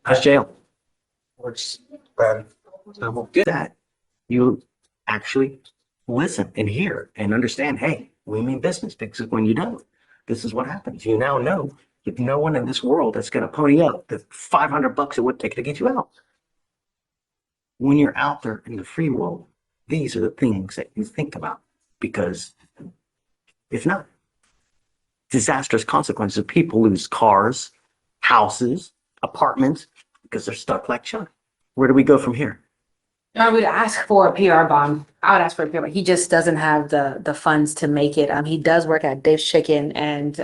How's jail? Works bad. Well, good that you actually listen and hear and understand, hey, we mean business because when you don't, this is what happens. You now know you have no one in this world that's going to pony up the $500 it would take to get you out. When you're out there in the free world, these are the things that you think about because if not, disastrous consequences. People lose cars, houses, apartments because they're stuck like Chuck. Where do we go from here? I would ask for a PR bond. I would ask for a PR bond. He just doesn't have the funds to make it. He does work at Dave's Chicken and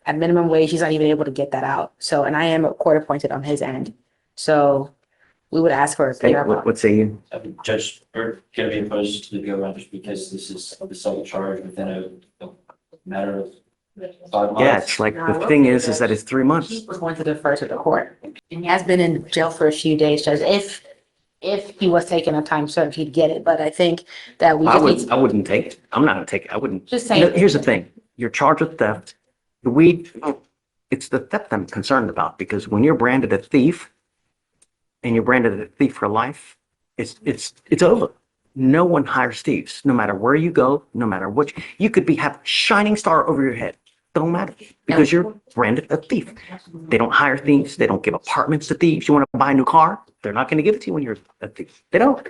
at minimum wage, he's not even able to get that out. So, and I am court appointed on his end. So we would ask for a Hey, PR bond. what say you? Judge, we're gonna be opposed to the go-around just because this is the second charge within a matter of 5 months. Yeah, it's like the thing is that it's 3 months. He was going to defer to the court. And he has been in jail for a few days, Judge. If he was taking a time served, he'd get it. But I think that we just need I wouldn't take it. I'm not gonna take it. I wouldn't. Just You know, saying. here's the thing. You're charged with theft. The weed, it's the theft I'm concerned about because when you're branded a thief and you're branded a thief for life, it's over. No one hires thieves, no matter where you go, no matter what. You could have shining star over your head. Don't matter because you're branded a thief. They don't hire thieves. They don't give apartments to thieves. You want to buy a new car? They're not going to give it to you when you're a thief. They don't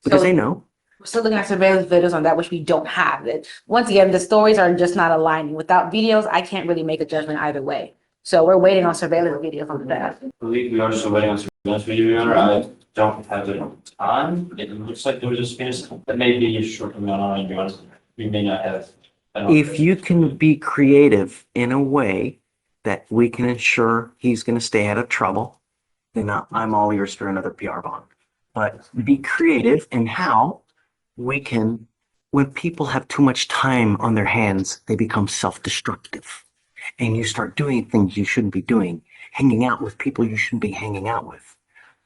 because they know. We're still looking at surveillance videos on that, which we don't have. It once again, the stories are just not aligning. Without videos, I can't really make a judgment either way. So we're waiting on surveillance videos on that. We are still waiting on surveillance video, Your Honor. I don't have it on. It looks like there was a space that may be a short amount on, Your Honor. We may not have. If you can be creative in a way that we can ensure he's going to stay out of trouble, then I'm all ears for another PR bond. But be creative in how we can, when people have too much time on their hands, they become self-destructive. And you start doing things you shouldn't be doing, hanging out with people you shouldn't be hanging out with.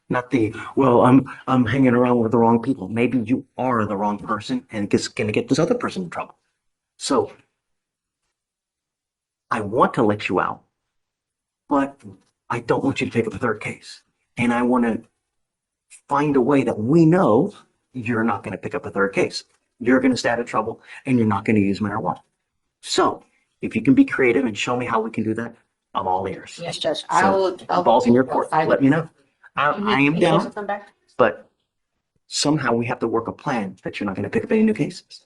Not well, I'm hanging around with the wrong people. Maybe you are the wrong person and it's going to get this other person in trouble. So I want to let you out, but I don't want you to pick up a third case. And I want to find a way that we know you're not going to pick up a third case. You're going to stay out of trouble and you're not going to use marijuana. So if you can be creative and show me how we can do that, I'm all ears. Yes, Judge. So, ball's in your court. Let me know. I am down, but somehow we have to work a plan that you're not going to pick up any new cases.